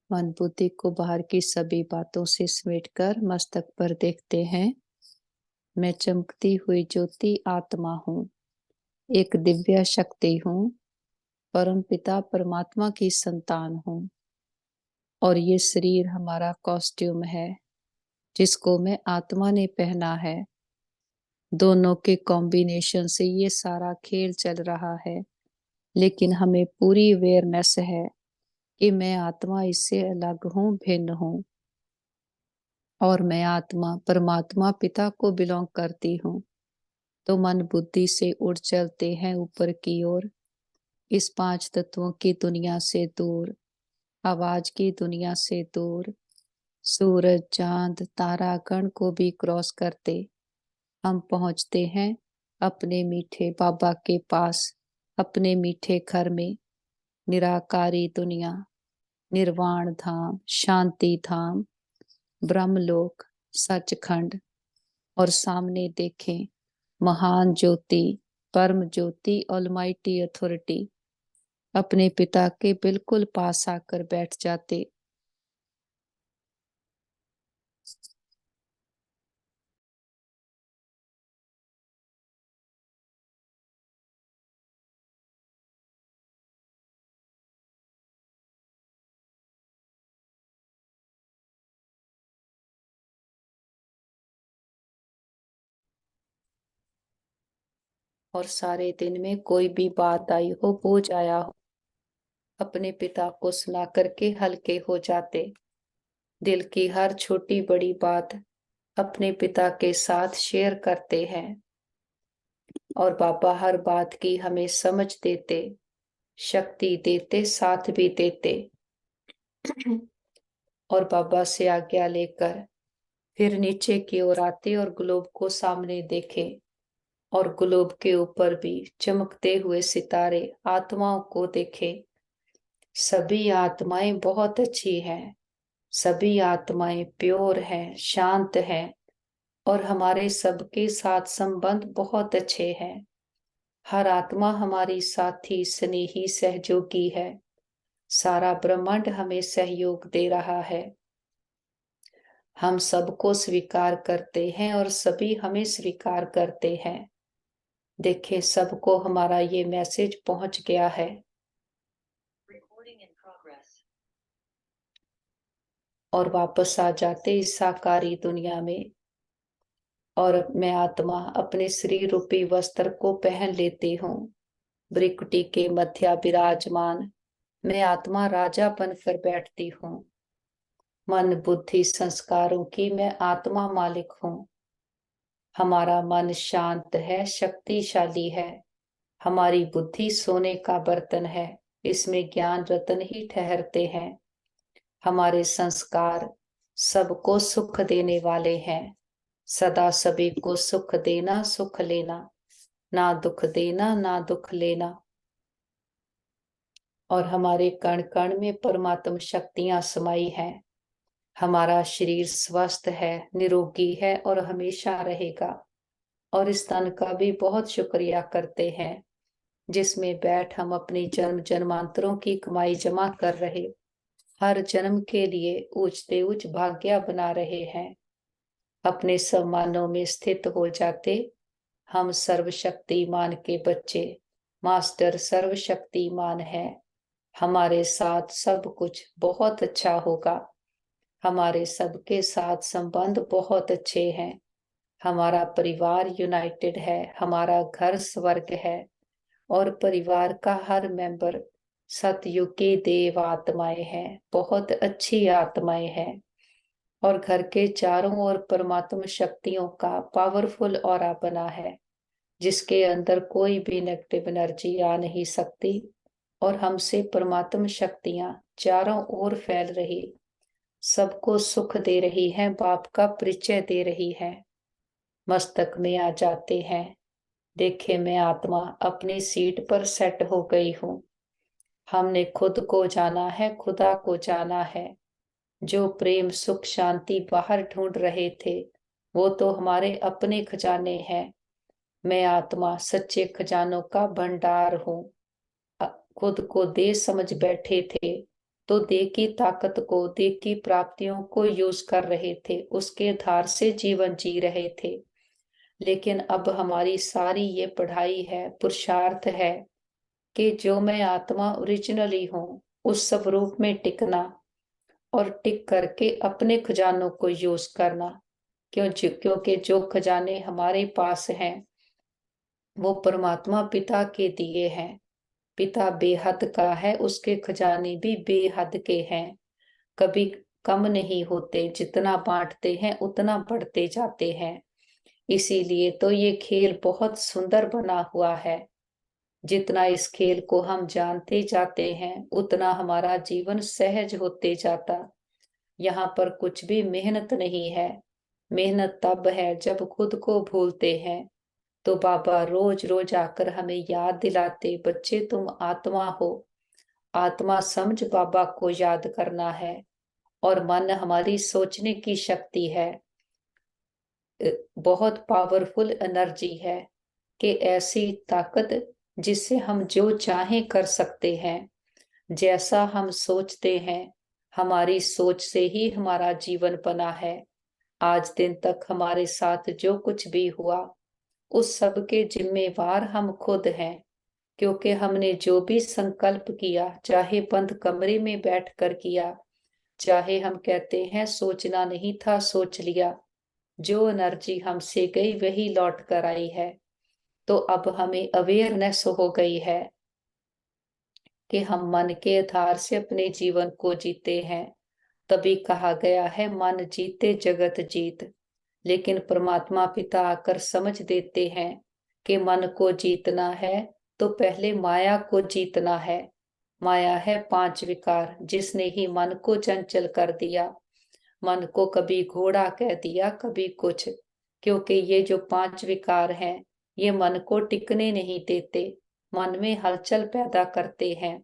मन बुद्धि को बाहर की सभी बातों से समेटकर मस्तक पर देखते हैं। मैं चमकती हुई ज्योति आत्मा हूँ, एक दिव्य शक्ति हूँ, परम पिता परमात्मा की संतान हूँ। और ये शरीर हमारा कॉस्ट्यूम है, जिसको मैं आत्मा ने पहना है। दोनों के कॉम्बिनेशन से ये सारा खेल चल रहा है, लेकिन हमें पूरी अवेयरनेस है कि मैं आत्मा इससे अलग हूँ, भिन्न हूँ। और मैं आत्मा परमात्मा पिता को बिलोंग करती हूँ। तो मन बुद्धि से उड़ चलते हैं ऊपर की ओर, इस 5 तत्वों की दुनिया से दूर, आवाज की दुनिया से दूर, सूरज चांद तारागण को भी क्रॉस करते हम पहुंचते हैं अपने मीठे बाबा के पास, अपने मीठे घर में। निराकारी दुनिया, निर्वाण धाम, शांति धाम, ब्रह्मलोक, सचखंड। और सामने देखें महान ज्योति, परम ज्योति, ऑलमाइटी अथॉरिटी अपने पिता के बिल्कुल पास आकर बैठ जाते। और सारे दिन में कोई भी बात आई हो, बोझ आया हो, अपने पिता को सुना करके हल्के हो जाते। दिल की हर छोटी बड़ी बात अपने पिता के साथ शेयर करते हैं, और बाबा हर बात की हमें समझ देते, शक्ति देते, साथ भी देते। और बाबा से आज्ञा लेकर फिर नीचे की ओर आते और ग्लोब को सामने देखे, और ग्लोब के ऊपर भी चमकते हुए सितारे आत्माओं को देखे। सभी आत्माएं बहुत अच्छी हैं, सभी आत्माएं प्योर हैं, शांत हैं, और हमारे सबके साथ संबंध बहुत अच्छे हैं। हर आत्मा हमारी साथी, स्नेही, सहयोगी है। सारा ब्रह्मांड हमें सहयोग दे रहा है। हम सबको स्वीकार करते हैं और सभी हमें स्वीकार करते हैं। देखें, सबको हमारा ये मैसेज पहुंच गया है। और वापस आ जाते इस साकारी दुनिया में। और मैं आत्मा अपने शरीर रूपी वस्त्र को पहन लेती हूँ। भ्रिकुटी के मध्य विराजमान मैं आत्मा राजा बनकर बैठती हूँ। मन बुद्धि संस्कारों की मैं आत्मा मालिक हूँ। हमारा मन शांत है, शक्तिशाली है। हमारी बुद्धि सोने का बर्तन है, इसमें ज्ञान रत्न ही ठहरते हैं। हमारे संस्कार सबको सुख देने वाले हैं। सदा सभी को सुख देना, सुख लेना, ना दुख देना, ना दुख लेना। और हमारे कण कण में परमात्म शक्तियां समाई हैं। हमारा शरीर स्वस्थ है, निरोगी है और हमेशा रहेगा। और इस तन का भी बहुत शुक्रिया करते हैं, जिसमें बैठ हम अपनी जन्म जन्मांतरों की कमाई जमा कर रहे, हर जन्म के लिए ऊंचते ऊंच भाग्य बना रहे हैं। अपने सम्मानों में स्थित हो जाते। हम सर्वशक्तिमान के बच्चे, मास्टर सर्वशक्तिमान है। हमारे साथ सब कुछ बहुत अच्छा होगा। हमारे सबके साथ संबंध बहुत अच्छे हैं। हमारा परिवार यूनाइटेड है, हमारा घर स्वर्ग है। और परिवार का हर मेंबर सतयुग की देव आत्माएं हैं, बहुत अच्छी आत्माएं हैं। और घर के चारों ओर परमात्मा शक्तियों का पावरफुल ऑरा बना है, जिसके अंदर कोई भी नेगेटिव एनर्जी आ नहीं सकती। और हमसे परमात्मा शक्तियां चारों ओर फैल रही, सबको सुख दे रही हैं, बाप का परिचय दे रही हैं। मस्तक में आ जाते हैं। देखे, मैं आत्मा अपनी सीट पर सेट हो गई हूँ। हमने खुद को जाना है, खुदा को जाना है। जो प्रेम सुख शांति बाहर ढूंढ रहे थे, वो तो हमारे अपने खजाने हैं। मैं आत्मा सच्चे खजानों का भंडार हूँ। खुद को दे समझ बैठे थे, तो देह की ताकत को, देह की प्राप्तियों को यूज कर रहे थे, उसके आधार से जीवन जी रहे थे। लेकिन अब हमारी सारी ये पढ़ाई है, पुरुषार्थ है कि जो मैं आत्मा ओरिजिनली हूँ उस स्वरूप में टिकना और टिक करके अपने खजानों को यूज करना। क्योंकि जो खजाने हमारे पास हैं वो परमात्मा पिता के दिए हैं। पिता बेहद का है, उसके खजाने भी बेहद के हैं, कभी कम नहीं होते, जितना बांटते हैं उतना बढ़ते जाते हैं। इसीलिए तो ये खेल बहुत सुंदर बना हुआ है। जितना इस खेल को हम जानते जाते हैं उतना हमारा जीवन सहज होते जाता। यहाँ पर कुछ भी मेहनत नहीं है। मेहनत तब है जब खुद को भूलते हैं। तो बाबा रोज रोज आकर हमें याद दिलाते, बच्चे तुम आत्मा हो। आत्मा समझ बाबा को याद करना है। और मन हमारी सोचने की शक्ति है, बहुत पावरफुल एनर्जी है कि ऐसी ताकत जिससे हम जो चाहें कर सकते हैं। जैसा हम सोचते हैं, हमारी सोच से ही हमारा जीवन बना है। आज दिन तक हमारे साथ जो कुछ भी हुआ उस सब के जिम्मेवार हम खुद हैं। क्योंकि हमने जो भी संकल्प किया, चाहे बंद कमरे में बैठकर किया, चाहे हम कहते हैं सोचना नहीं था सोच लिया, जो एनर्जी हमसे गई वही लौट कर आई है। तो अब हमें अवेयरनेस हो गई है कि हम मन के आधार से अपने जीवन को जीते हैं। तभी कहा गया है मन जीते जगत जीत। लेकिन परमात्मा पिता आकर समझ देते हैं कि मन को जीतना है तो पहले माया को जीतना है। माया है पांच विकार, जिसने ही मन को चंचल कर दिया। मन को कभी घोड़ा कह दिया, कभी कुछ। क्योंकि ये जो पांच विकार हैं ये मन को टिकने नहीं देते, मन में हलचल पैदा करते हैं।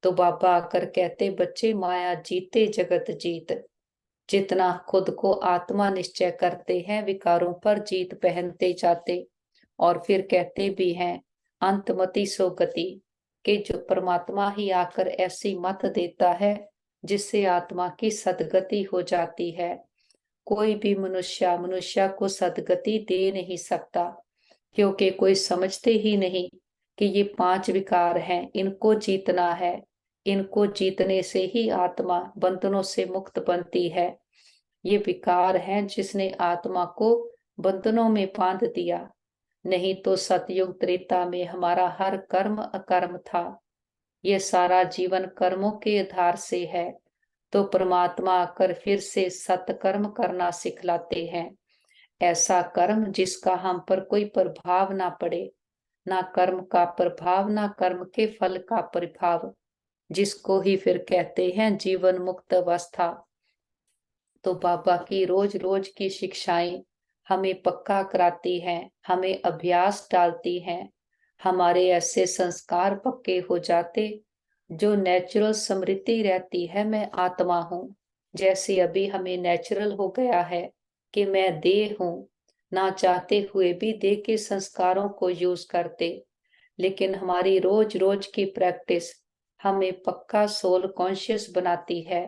तो बाबा आकर कहते, बच्चे माया जीते जगत जीत। जितना खुद को आत्मा निश्चय करते हैं विकारों पर जीत पहनते जाते। और फिर कहते भी हैं अंतमति सो गति, कि जो परमात्मा ही आकर ऐसी मत देता है जिससे आत्मा की सदगति हो जाती है। कोई भी मनुष्य को सदगति दे नहीं सकता, क्योंकि कोई समझते ही नहीं कि ये पांच विकार हैं, इनको जीतना है। इनको जीतने से ही आत्मा बंधनों से मुक्त बनती है। ये विकार हैं जिसने आत्मा को बंधनों में बांध दिया। नहीं तो सतयुग त्रेता में हमारा हर कर्म अकर्म था। ये सारा जीवन कर्मों के आधार से है। तो परमात्मा आकर फिर से सत्कर्म करना सिखलाते हैं। ऐसा कर्म जिसका हम पर कोई प्रभाव ना पड़े, ना कर्म का प्रभाव, ना कर्म के फल का प्रभाव, जिसको ही फिर कहते हैं जीवन मुक्त अवस्था। तो बाबा की रोज रोज की शिक्षाएं हमें पक्का कराती हैं, हमें अभ्यास डालती हैं। हमारे ऐसे संस्कार पक्के हो जाते जो नेचुरल स्मृति रहती है, मैं आत्मा हूँ। जैसे अभी हमें नेचुरल हो गया है कि मैं देह हूँ, ना चाहते हुए भी देह के संस्कारों को यूज करते। लेकिन हमारी रोज रोज की प्रैक्टिस हमें पक्का सोल कॉन्शियस बनाती है।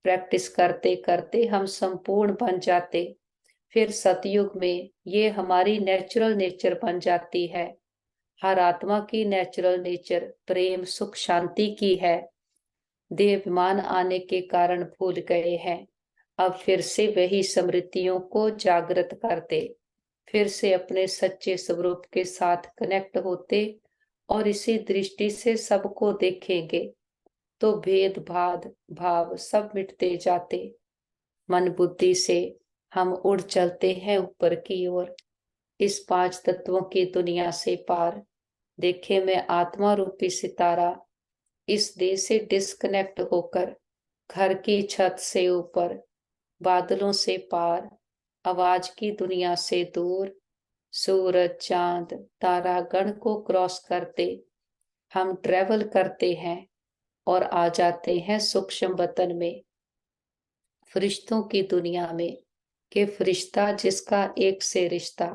प्रैक्टिस करते करते हम संपूर्ण बन जाते। फिर सतयुग में ये हमारी नेचुरल नेचर बन जाती है। हर आत्मा की नेचुरल नेचर प्रेम सुख शांति की है। देहाभिमान आने के कारण भूल गए हैं। अब फिर से वही स्मृतियों को जागृत करते, फिर से अपने सच्चे स्वरूप के साथ कनेक्ट होते और इसी दृष्टि से सबको देखेंगे। तो भेदभाव भाव सब मिटते जाते। मन बुद्धि से हम उड़ चलते हैं ऊपर की ओर, इस पांच तत्वों की दुनिया से पार। देखे मैं आत्मा रूपी सितारा इस देह से डिस्कनेक्ट होकर घर की छत से ऊपर, बादलों से पार, आवाज की दुनिया से दूर, सूरज चांद तारा गण को क्रॉस करते हम ट्रेवल करते हैं और आ जाते हैं सूक्ष्म वतन में, फरिश्तों की दुनिया में। कि फरिश्ता जिसका एक से रिश्ता,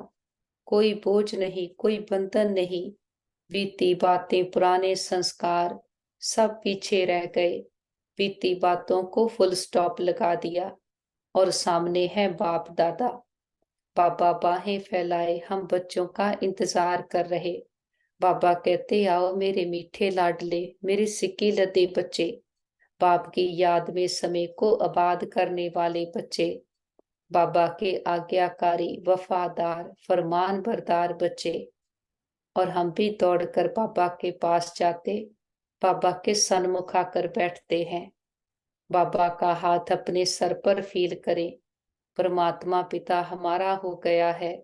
कोई बोझ नहीं, कोई बंधन नहीं। बीती बातें पुराने संस्कार सब पीछे रह गए। बीती बातों को फुल स्टॉप लगा दिया और सामने है बाप दादा। बाबा बाहें फैलाए हम बच्चों का इंतजार कर रहे। बाबा कहते आओ मेरे मीठे लाडले, मेरे सिक्की लदे बच्चे, बाप की याद में समय को आबाद करने वाले बच्चे, बाबा के आज्ञाकारी वफादार फरमान बरदार बच्चे। और हम भी दौड़कर बाबा के पास जाते, बाबा के सन्मुख आकर बैठते हैं। बाबा का हाथ अपने सर पर फील करें। परमात्मा पिता हमारा हो गया है,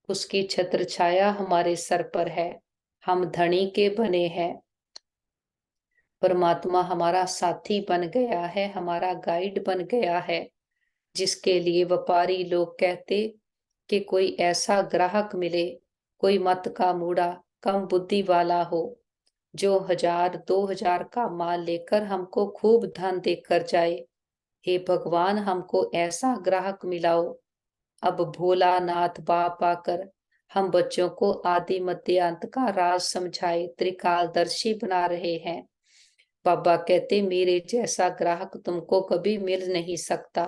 उसकी छत्र छाया हमारे सर पर है। हम धनी के बने हैं, परमात्मा हमारा साथी बन गया है, हमारा गाइड बन गया है। जिसके लिए व्यापारी लोग कहते कि कोई ऐसा ग्राहक मिले, कोई मत का मूड़ा कम बुद्धि वाला हो, जो 1000-2000 का माल लेकर हमको खूब धन देकर जाए। हे भगवान, हमको ऐसा ग्राहक मिलाओ। अब भोलानाथ बाप आकर हम बच्चों को आदि मध्य अंत का राज समझाए त्रिकालदर्शी बना रहे हैं। बाबा कहते मेरे जैसा ग्राहक तुमको कभी मिल नहीं सकता।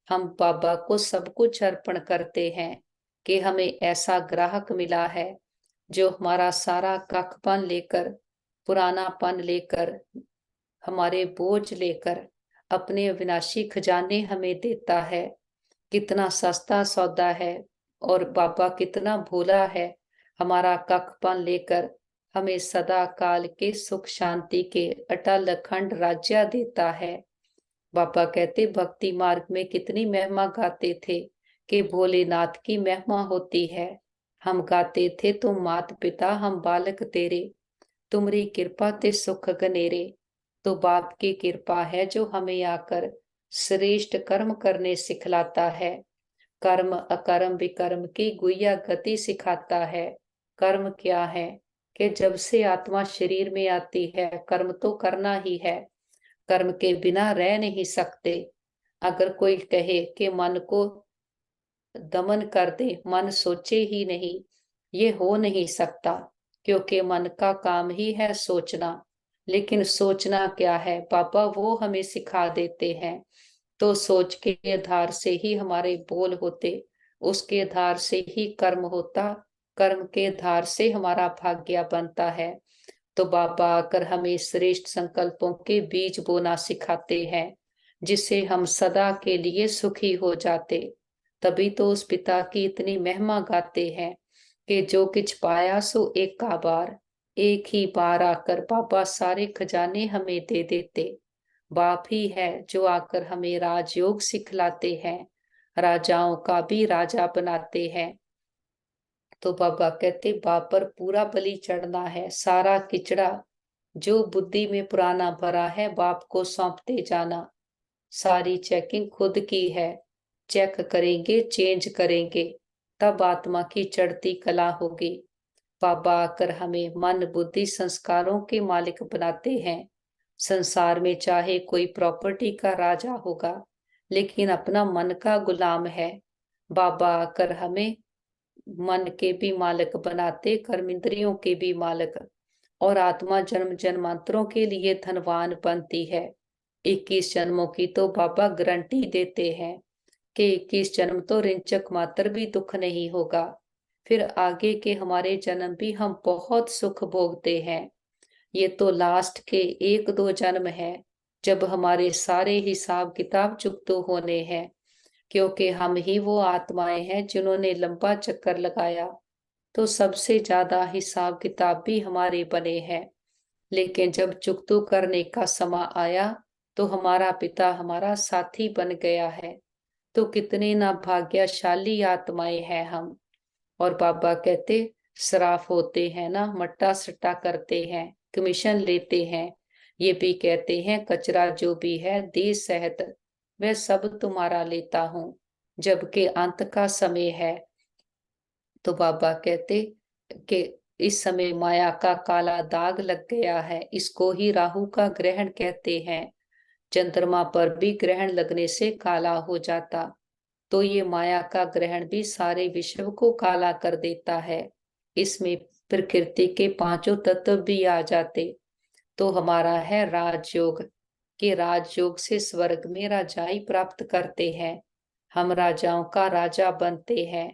हम बाबा को सब कुछ अर्पण करते हैं कि हमें ऐसा ग्राहक मिला है जो हमारा सारा कखपन लेकर, पुरानापन लेकर, हमारे बोझ लेकर अपने अविनाशी खजाने हमें देता है। कितना सस्ता सौदा है। और बाबा कितना भोला है, हमारा कखपन लेकर हमें सदा काल के सुख शांति के अटल अखंड राज्य देता है। बाबा कहते भक्ति मार्ग में कितनी महिमा गाते थे कि भोलेनाथ की महिमा होती है। हम गाते थे तुम मात पिता हम बालक तेरे, तुमरी कृपा ते सुख गनेरे। तो बाप की कृपा है जो हमें आकर श्रेष्ठ कर्म करने सिखलाता है। कर्म अकर्म विकर्म की गुह्य गति सिखाता है। कर्म क्या है कि जब से आत्मा शरीर में आती है कर्म तो करना ही है, कर्म के बिना रह नहीं सकते। अगर कोई कहे कि मन को दमन कर दे, मन सोचे ही नहीं, ये हो नहीं सकता, क्योंकि मन का काम ही है सोचना। लेकिन सोचना क्या है पापा, वो हमें सिखा देते हैं। तो सोच के आधार से ही हमारे बोल होते, उसके आधार से ही कर्म होता, कर्म के आधार से हमारा भाग्य बनता है। तो बाबा आकर हमें श्रेष्ठ संकल्पों के बीज बोना सिखाते हैं, जिससे हम सदा के लिए सुखी हो जाते। तभी तो उस पिता की इतनी महिमा गाते हैं कि जो कुछ पाया सो एक का बार, एक ही बार आकर बाबा सारे खजाने हमें दे देते। बाप ही है जो आकर हमें राजयोग सिखलाते हैं, राजाओं का भी राजा बनाते हैं। तो बाबा कहते बाप पर पूरा बलि चढ़ना है, सारा किचड़ा जो बुद्धि में पुराना भरा है बाप को सौंपते जाना। सारी चेकिंग खुद की है, चेक करेंगे चेंज करेंगे, तब आत्मा की चढ़ती कला होगी। बाबा आकर हमें मन बुद्धि संस्कारों के मालिक बनाते हैं। संसार में चाहे कोई प्रॉपर्टी का राजा होगा, लेकिन अपना मन का गुलाम है। बाबा आकर हमें मन के भी मालिक बनाते, कर्मेंद्रियों के भी मालिक। और आत्मा जन्म जन्मांतरों के लिए धनवान बनती है। 21 जन्मों की तो बाबा गारंटी देते हैं कि 21 जन्म तो रिंचक मात्र भी दुख नहीं होगा। फिर आगे के हमारे जन्म भी हम बहुत सुख भोगते हैं। ये तो लास्ट के 1-2 जन्म है, जब हमारे सारे हिसाब किताब चुकते होने हैं, क्योंकि हम ही वो आत्माएं हैं जिन्होंने लंबा चक्कर लगाया। तो सबसे ज्यादा हिसाब किताब भी हमारे बने हैं। लेकिन जब चुकतू करने का समय आया तो हमारा पिता हमारा साथी बन गया है। तो कितने ना भाग्यशाली आत्माएं हैं हम। और बाबा कहते सराफ होते हैं ना, मट्टा सट्टा करते हैं, कमीशन लेते हैं, ये भी कहते हैं कचरा जो भी है देह सहित वह सब तुम्हारा लेता हूं, जबकि अंत का समय है। तो बाबा कहते कि इस समय माया का काला दाग लग गया है, इसको ही राहु का ग्रहण कहते हैं। चंद्रमा पर भी ग्रहण लगने से काला हो जाता, तो ये माया का ग्रहण भी सारे विश्व को काला कर देता है। इसमें प्रकृति के पांचों तत्व भी आ जाते। तो हमारा है राजयोग। कि राजयोग से स्वर्ग में राजाई प्राप्त करते हैं। हम राजाओं का राजा बनते हैं।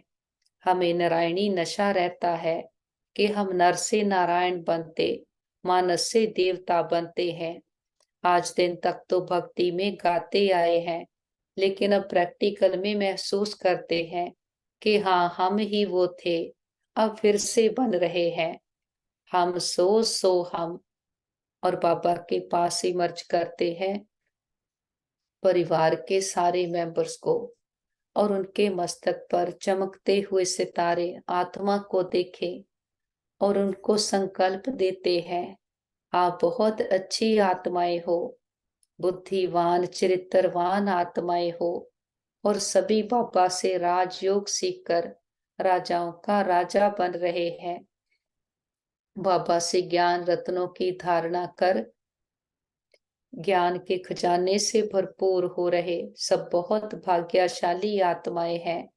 हमें नारायणी नशा रहता है कि हम नर से नारायण बनते, मानस से देवता बनते हैं। आज दिन तक तो भक्ति में गाते आए हैं, लेकिन अब प्रैक्टिकल में महसूस करते हैं कि हाँ, हम ही वो थे, अब फिर से बन रहे हैं। हम सो हम, और बाबा के पास ही मर्ज करते हैं परिवार के सारे मेंबर्स को, और उनके मस्तक पर चमकते हुए सितारे आत्मा को देखें और उनको संकल्प देते हैं, आप बहुत अच्छी आत्माएं हो, बुद्धिवान चरित्रवान आत्माएं हो, और सभी बाबा से राजयोग सीखकर राजाओं का राजा बन रहे हैं। बाबा से ज्ञान रत्नों की धारणा कर ज्ञान के खजाने से भरपूर हो रहे सब बहुत भाग्यशाली आत्माएं हैं,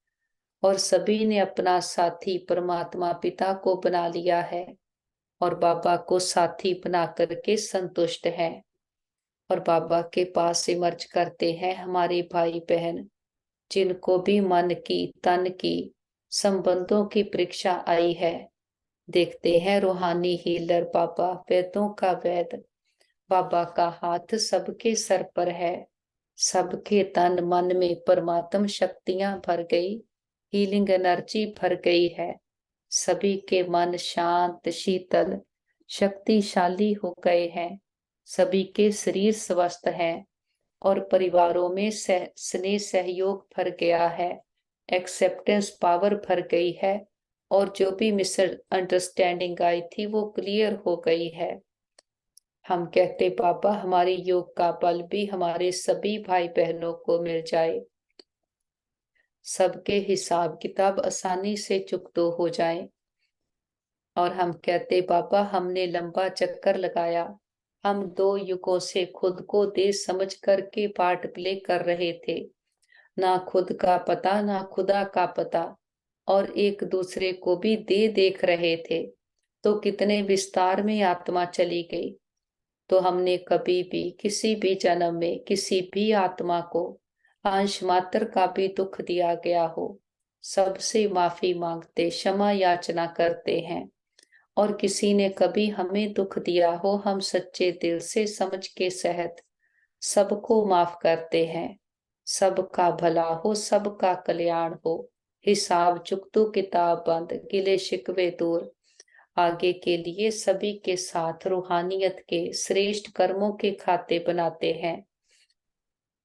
और सभी ने अपना साथी परमात्मा पिता को बना लिया है और बाबा को साथी बना करके संतुष्ट है। और बाबा के पास इमर्ज करते हैं हमारे भाई बहन, जिनको भी मन की तन की संबंधों की परीक्षा आई है। देखते हैं रूहानी हीलर बाबा, वेदों का वेद बाबा का हाथ सबके सर पर है। सबके तन मन में परमात्म शक्तियां भर गई, हीलिंग एनर्जी भर गई है। सभी के मन शांत शीतल शक्तिशाली हो गए हैं। सभी के शरीर स्वस्थ हैं और परिवारों में स्नेह सहयोग भर गया है। एक्सेप्टेंस पावर भर गई है, और जो भी मिसअंडरस्टैंडिंग आई थी वो क्लियर हो गई है। हम कहते बाबा, हमारे योग का बल भी हमारे सभी भाई बहनों को मिल जाए, सबके हिसाब किताब आसानी से चुकतो हो जाए। और हम कहते बाबा, हमने लंबा चक्कर लगाया, हम 2 युगों से खुद को दे समझ करके पार्ट प्ले कर रहे थे, ना खुद का पता ना खुदा का पता, और एक दूसरे को भी दे देख रहे थे। तो कितने विस्तार में आत्मा चली गई। तो हमने कभी भी किसी भी जन्म में किसी भी आत्मा को अंश मात्र का भी दुख दिया गया हो, सबसे माफी मांगते क्षमा याचना करते हैं। और किसी ने कभी हमें दुख दिया हो, हम सच्चे दिल से समझ के सहत सबको माफ करते हैं। सबका भला हो, सबका कल्याण हो, हिसाब चुकतो किताब बंद, गिले शिकवे दूर। आगे के लिए सभी के साथ रूहानियत के श्रेष्ठ कर्मों के खाते बनाते हैं।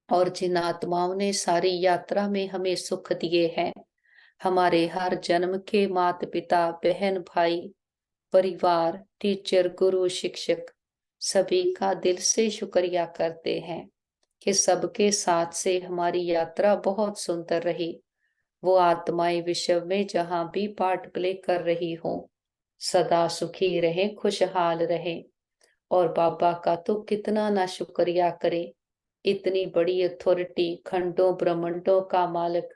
और जिन आत्माओं ने सारी यात्रा में हमें सुख दिए हैं, हमारे हर जन्म के माता पिता बहन भाई परिवार टीचर गुरु शिक्षक, सभी का दिल से शुक्रिया करते हैं कि सबके साथ से हमारी यात्रा बहुत सुंदर रही। वो आत्माएं विश्व में जहां भी पार्ट प्ले कर रही हों, सदा सुखी रहें, खुशहाल रहें। और बाबा का तो कितना ना शुक्रिया करें, इतनी बड़ी अथॉरिटी, खंडों ब्रह्मांडों का मालिक,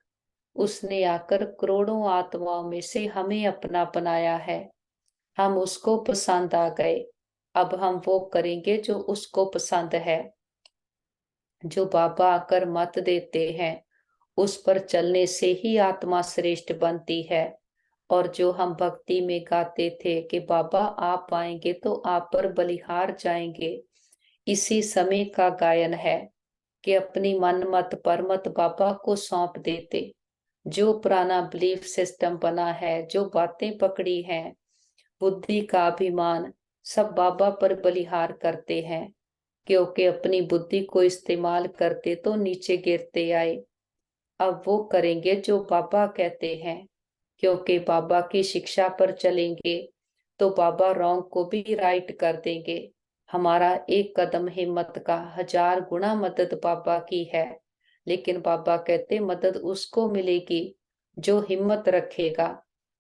उसने आकर करोड़ों आत्माओं में से हमें अपना बनाया है। हम उसको पसंद आ गए, अब हम वो करेंगे जो उसको पसंद है। जो बाबा आकर मत देते हैं, उस पर चलने से ही आत्मा श्रेष्ठ बनती है। और जो हम भक्ति में गाते थे कि बाबा आप आएंगे तो आप पर बलिहार जाएंगे, इसी समय का गायन है कि अपनी मन मत परमत बाबा को सौंप देते। जो पुराना बिलीफ सिस्टम बना है, जो बातें पकड़ी हैं, बुद्धि का अभिमान, सब बाबा पर बलिहार करते हैं, क्योंकि अपनी बुद्धि को इस्तेमाल करते तो नीचे गिरते आए। अब वो करेंगे जो बाबा कहते हैं, क्योंकि बाबा की शिक्षा पर चलेंगे तो बाबा रॉन्ग को भी राइट कर देंगे। हमारा एक कदम हिम्मत का 1000 गुना मदद बाबा की है। लेकिन बाबा कहते मदद उसको मिलेगी जो हिम्मत रखेगा,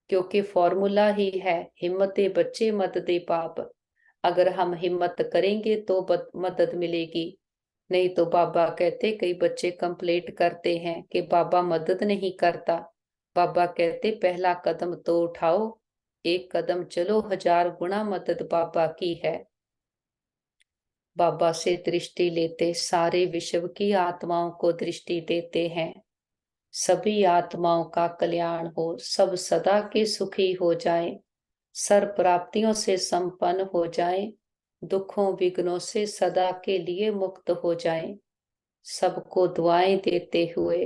क्योंकि फॉर्मूला ही है हिम्मते बच्चे मददे बाप। अगर हम हिम्मत करेंगे तो मदद मिलेगी, नहीं तो बाबा कहते, कई बच्चे कंप्लेंट करते हैं कि बाबा मदद नहीं करता। बाबा कहते पहला कदम तो उठाओ, एक कदम चलो, 1000 गुना मदद बाबा की है। बाबा से दृष्टि लेते सारे विश्व की आत्माओं को दृष्टि देते हैं। सभी आत्माओं का कल्याण हो, सब सदा के सुखी हो जाएं, सर्व प्राप्तियों से संपन्न हो जाएं, दुखों विघ्नों से सदा के लिए मुक्त हो जाएं। सबको दुआएं देते हुए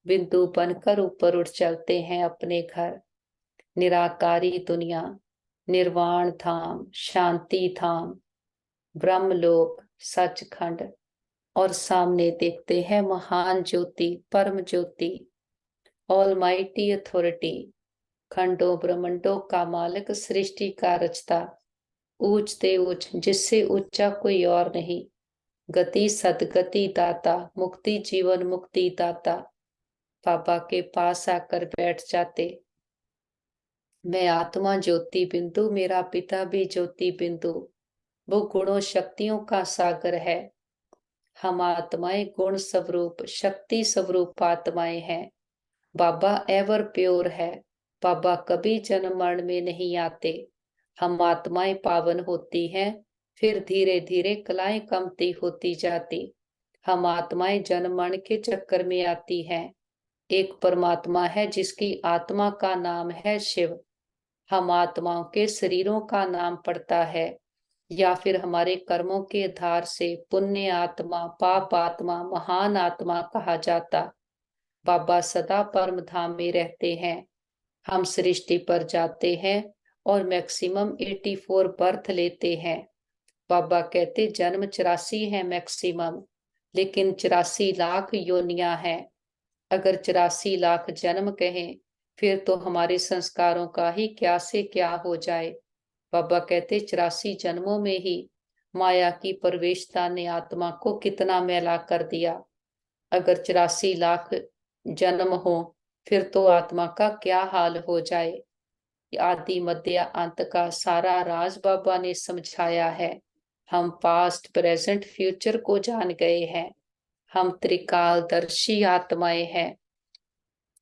बिंदु बनकर ऊपर उठ चलते हैं अपने घर। निराकारी दुनिया, निर्वाण धाम, शांति धाम, ब्रह्मलोक, सचखंड, और सामने देखते हैं महान ज्योति, परम ज्योति, ऑलमाइटी अथॉरिटी, खंडों ब्रह्मंडों का मालिक, सृष्टि का रचता, ऊंचते ऊंच, जिससे ऊंचा कोई और नहीं, गति सदगति दाता, मुक्ति जीवन मुक्ति दाता। बाबा के पास आकर बैठ जाते। मैं आत्मा ज्योति बिंदु, मेरा पिता भी ज्योति बिंदु, वो गुणों शक्तियों का सागर है। हम आत्माएं गुण स्वरूप, शक्ति स्वरूप आत्माएं हैं। बाबा एवर प्योर है। बाबा कभी जन्म मरण में नहीं आते। हम आत्माएं पावन होती हैं, फिर धीरे धीरे कलाएं कमती होती जाती। हम आत्माएं जन्म मरण के चक्कर में आती हैं। एक परमात्मा है जिसकी आत्मा का नाम है शिव। हम आत्माओं के शरीरों का नाम पड़ता है, या फिर हमारे कर्मों के आधार से पुण्य आत्मा, पाप आत्मा, महान आत्मा कहा जाता। बाबा सदा परम धाम में रहते हैं। हम सृष्टि पर जाते हैं और मैक्सिमम 84 बर्थ लेते हैं। बाबा कहते जन्म 84 है मैक्सिमम, लेकिन 84 लाख योनियां हैं। अगर 84 लाख जन्म कहें, फिर तो हमारे संस्कारों का ही क्या से क्या हो जाए। बाबा कहते 84 जन्मों में ही माया की प्रवेशता ने आत्मा को कितना मैला कर दिया। अगर 84 लाख जन्म हो, फिर तो आत्मा का क्या हाल हो जाए। आदि मध्य अंत का सारा राज बाबा ने समझाया है। हम पास्ट प्रेजेंट फ्यूचर को जान गए हैं। हम त्रिकालदर्शी आत्माएं हैं।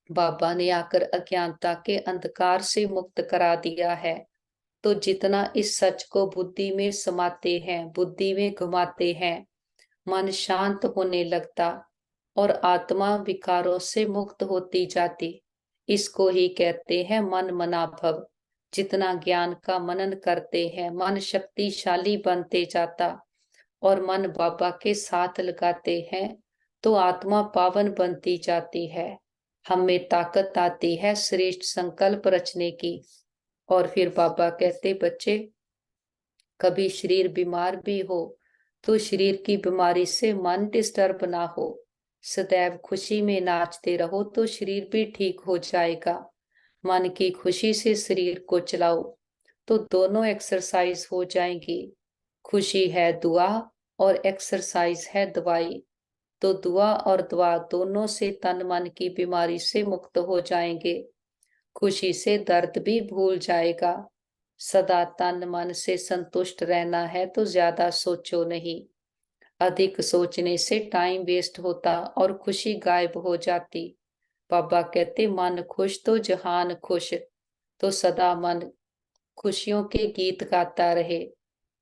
बाबा ने आकर अज्ञानता के अंधकार से मुक्त करा दिया है। तो जितना इस सच को बुद्धि में समाते हैं, बुद्धि में घुमाते हैं, मन शांत होने लगता और आत्मा विकारों से मुक्त होती जाती। इसको ही कहते हैं मन मना भव। जितना ज्ञान का मनन करते हैं, मन शक्तिशाली बनते जाता, और मन बाबा के साथ लगाते हैं तो आत्मा पावन बनती जाती है। हमें ताकत आती है श्रेष्ठ संकल्प रचने की। और फिर बाबा कहते बच्चे, कभी शरीर बीमार भी हो तो शरीर की बीमारी से मन डिस्टर्ब ना हो। सदैव खुशी में नाचते रहो तो शरीर भी ठीक हो जाएगा। मन की खुशी से शरीर को चलाओ तो दोनों एक्सरसाइज हो जाएंगी। खुशी है दुआ और एक्सरसाइज है दवाई। तो दुआ और दवा दोनों से तन मन की बीमारी से मुक्त हो जाएंगे। खुशी से दर्द भी भूल जाएगा। सदा तन मन से संतुष्ट रहना है तो ज्यादा सोचो नहीं। अधिक सोचने से टाइम वेस्ट होता और खुशी गायब हो जाती। बाबा कहते मन खुश तो जहान खुश। तो सदा मन खुशियों के गीत गाता रहे,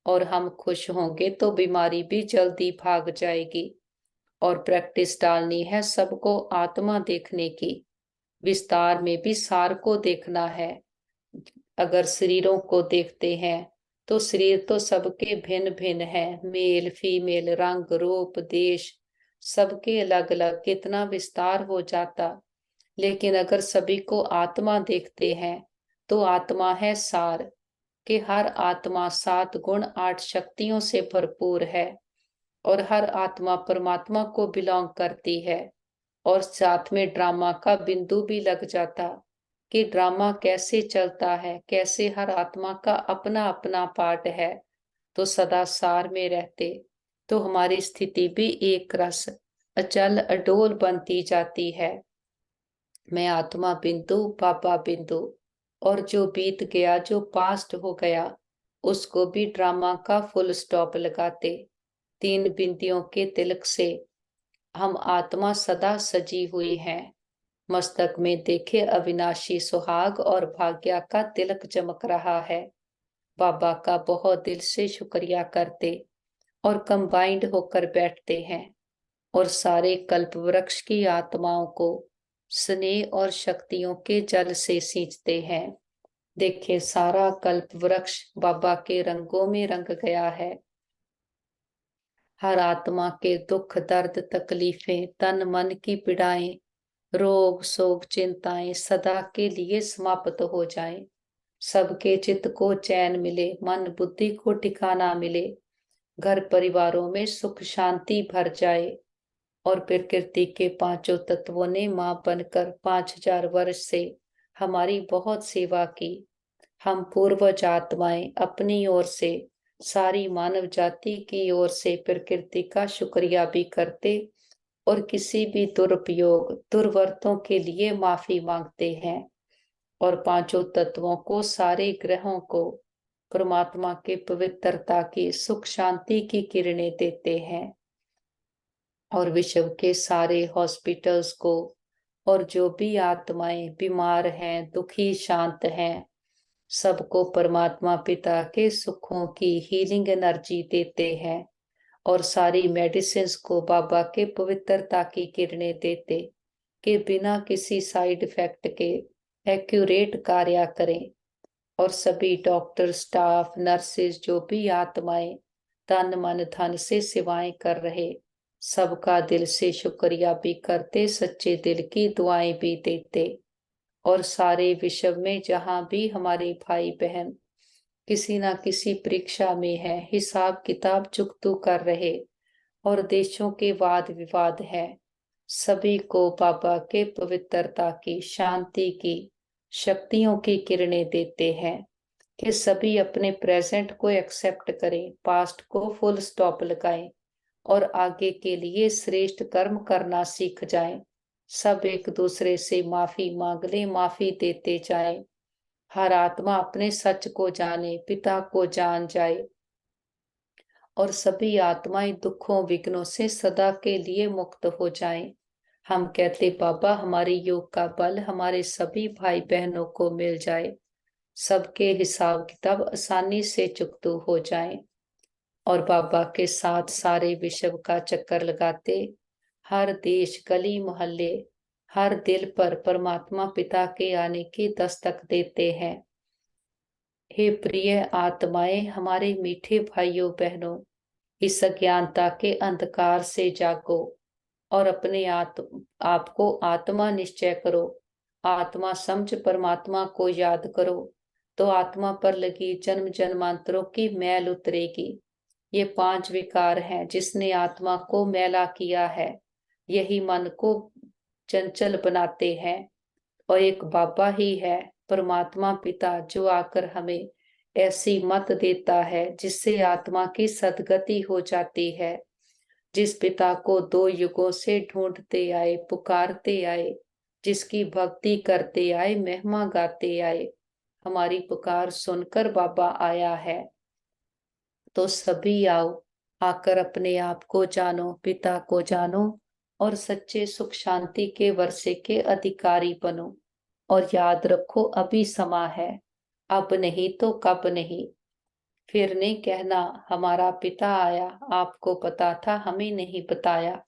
और हम खुश होंगे तो बीमारी भी जल्दी भाग जाएगी। और प्रैक्टिस डालनी है सबको आत्मा देखने की। विस्तार में भी सार को देखना है। अगर शरीरों को देखते हैं तो शरीर तो सबके भिन्न भिन्न है, मेल फीमेल, रंग रूप देश, सबके अलग अलग, कितना विस्तार हो जाता। लेकिन अगर सभी को आत्मा देखते हैं तो आत्मा है सार, कि हर आत्मा 7 गुण 8 शक्तियों से भरपूर है, और हर आत्मा परमात्मा को बिलोंग करती है। और साथ में ड्रामा का बिंदु भी लग जाता कि ड्रामा कैसे चलता है, कैसे हर आत्मा का अपना अपना पार्ट है। तो सदा सार में रहते तो हमारी स्थिति भी एक रस अचल अडोल बनती जाती है। मैं आत्मा बिंदु, बाबा बिंदु, और जो बीत गया, जो पास्ट हो गया, उसको भी ड्रामा का फुल स्टॉप लगाते। 3 बिंदियों के तिलक से हम आत्मा सदा सजी हुई हैं। मस्तक में देखे अविनाशी सुहाग और भाग्य का तिलक चमक रहा है। बाबा का बहुत दिल से शुक्रिया करते। और कंबाइंड होकर बैठते हैं और सारे कल्प वृक्ष की आत्माओं को स्नेह और शक्तियों के जल से सींचते हैं। देखिए, सारा कल्प वृक्ष बाबा के रंगों में रंग गया है। हर आत्मा के दुख, दर्द, तकलीफें, तन मन की पीड़ाएं, रोग, शोक, चिंताएं सदा के लिए समाप्त हो जाएं। सबके चित्त को चैन मिले, मन बुद्धि को ठिकाना मिले, घर परिवारों में सुख शांति भर जाए। और प्रकृति के पांचों तत्वों ने मां बनकर 5000 वर्ष से हमारी बहुत सेवा की। हम पूर्वज आत्माएं अपनी ओर से, सारी मानव जाति की ओर से प्रकृति का शुक्रिया भी करते और किसी भी दुरुपयोग, दुर्वर्तों के लिए माफी मांगते हैं। और पांचों तत्वों को, सारे ग्रहों को परमात्मा के पवित्रता की, सुख शांति की किरणें देते हैं। और विश्व के सारे हॉस्पिटल्स को, और जो भी आत्माएं बीमार हैं, दुखी, शांत हैं, सबको परमात्मा पिता के सुखों की हीलिंग एनर्जी देते हैं। और सारी मेडिसिन्स को बाबा के पवित्रता की किरणें देते कि बिना किसी साइड इफेक्ट के एक्यूरेट कार्य करें। और सभी डॉक्टर, स्टाफ, नर्सेज, जो भी आत्माएं तन मन धन से सेवाएं कर रहे, सबका दिल से शुक्रिया भी करते, सच्चे दिल की दुआएं भी देते। और सारे विश्व में जहां भी हमारे भाई बहन किसी ना किसी परीक्षा में है, हिसाब किताब चुकतू कर रहे और देशों के वाद विवाद है, सभी को बाबा के पवित्रता की, शांति की, शक्तियों की किरणें देते हैं कि सभी अपने प्रेजेंट को एक्सेप्ट करें, पास्ट को फुल स्टॉप लगाएं और आगे के लिए श्रेष्ठ कर्म करना सीख जाएं। सब एक दूसरे से माफी मांग ले, माफी देते जाएं। हर आत्मा अपने सच को जाने, पिता को जान जाए और सभी आत्माएं दुखों, विघ्नों से सदा के लिए मुक्त हो जाएं। हम कहते बाबा, हमारे योग का बल हमारे सभी भाई बहनों को मिल जाए, सबके हिसाब किताब आसानी से चुकतू हो जाएं। और बाबा के साथ सारे विश्व का चक्कर लगाते, हर देश, गली मोहल्ले, हर दिल पर परमात्मा पिता के आने की दस्तक देते हैं। हे प्रिय आत्माएं, हमारे मीठे भाइयों बहनों, इस अज्ञानता के अंधकार से जागो और अपने आप को आत्मा निश्चय करो। आत्मा समझ परमात्मा को याद करो तो आत्मा पर लगी जन्म जन्मांतरों की मैल उतरेगी। ये 5 विकार हैं जिसने आत्मा को मैला किया है, यही मन को चंचल बनाते हैं। और एक बाबा ही है, परमात्मा पिता, जो आकर हमें ऐसी मत देता है जिससे आत्मा की सदगति हो जाती है। जिस पिता को 2 युगों से ढूंढते आए, पुकारते आए, जिसकी भक्ति करते आए, महिमा गाते आए, हमारी पुकार सुनकर बाबा आया है। तो सभी आओ, आकर अपने आप को जानो, पिता को जानो और सच्चे सुख शांति के वर्षे के अधिकारी बनो। और याद रखो, अभी समा है, अब नहीं तो कब नहीं। फिर नहीं कहना हमारा पिता आया, आपको पता था, हमें नहीं बताया।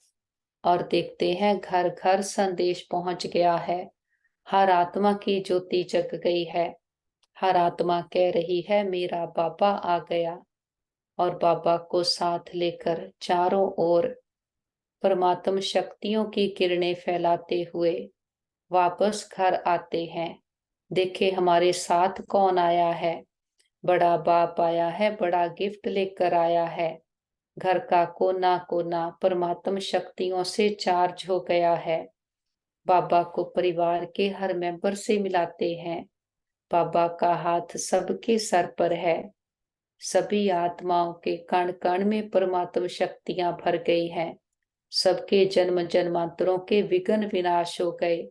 और देखते हैं घर घर संदेश पहुंच गया है, हर आत्मा की ज्योति जग गई है, हर आत्मा कह रही है मेरा बाबा आ गया। और बाबा को साथ लेकर चारों ओर परमात्म शक्तियों की किरणें फैलाते हुए वापस घर आते हैं। देखे हमारे साथ कौन आया है, बड़ा बाप आया है, बड़ा गिफ्ट लेकर आया है। घर का कोना कोना परमात्म शक्तियों से चार्ज हो गया है। बाबा को परिवार के हर मेंबर से मिलाते हैं। बाबा का हाथ सबके सर पर है। सभी आत्माओं के कण कण में परमात्म शक्तियां भर गई हैं। सबके जन्म जन्मांतरों के विघ्न विनाश हो गए।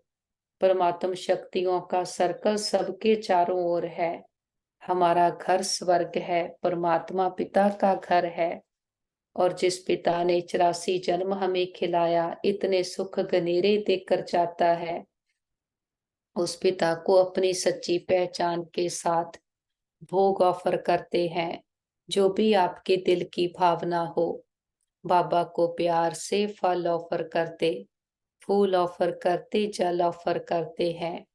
परमात्म शक्तियों का सर्कल सबके चारों ओर है। हमारा घर स्वर्ग है, परमात्मा पिता का घर है। और जिस पिता ने 84 जन्म हमें खिलाया, इतने सुख गनेरे देकर जाता है, उस पिता को अपनी सच्ची पहचान के साथ भोग ऑफर करते हैं। जो भी आपके दिल की भावना हो, बाबा को प्यार से फल ऑफर करते, फूल ऑफर करते, जल ऑफर करते हैं।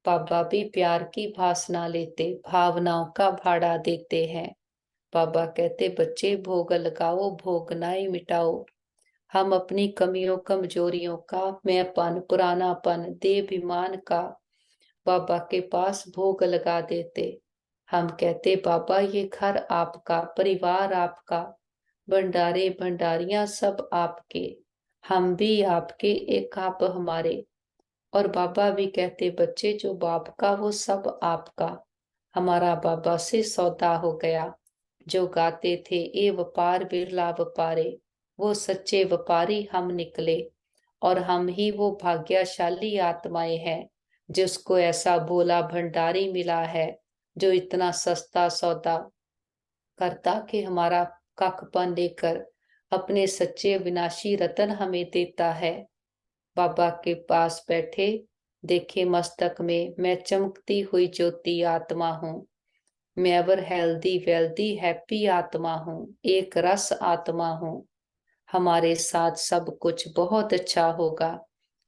बाबा भी प्यार की भासना लेते, भावनाओं का भाड़ा देते हैं। बाबा कहते, बच्चे भोग लगाओ, भोगनाई मिटाओ। हम अपनी कमियों कमजोरियों का, मैंपन पुरानापन देहाभिमान का बाबा के पास भोग लगा देते। हम कहते, बाबा ये घर आपका, परिवार आपका, भंडारे भंडारियां सब आपके, हम भी आपके, एक आप हमारे। और बाबा भी कहते, बच्चे जो बाप का वो सब आपका। हमारा बाबा से सौदा हो गया। जो गाते थे, ए व्यापार बिरला व्यापारे, वो सच्चे व्यापारी हम निकले। और हम ही वो भाग्यशाली आत्माएं हैं जिसको ऐसा भोला भंडारी मिला है, जो इतना सस्ता सौदा करता कि हमारा काकपन लेकर अपने सच्चे विनाशी रतन हमें देता है। बाबा के पास बैठे देखे मस्तक में मैं चमकती हुई ज्योति आत्मा हूँ। मैं एवर हेल्दी वेल्दी हैप्पी आत्मा हूँ, एक रस आत्मा हूँ। हमारे साथ सब कुछ बहुत अच्छा होगा।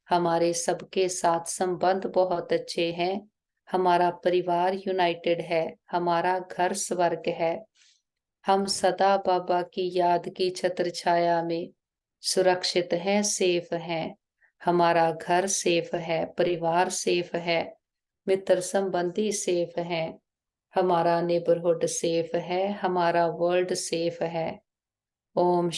हमारे सबके साथ संबंध बहुत अच्छे हैं। हमारा परिवार यूनाइटेड है। हमारा घर स्वर्ग है। हम सदा बाबा की याद की छत्र छाया में सुरक्षित हैं, सेफ हैं। हमारा घर सेफ है, परिवार सेफ है, मित्र संबंधी सेफ हैं। हमारा नेबरहुड सेफ है, हमारा वर्ल्ड सेफ है। ओम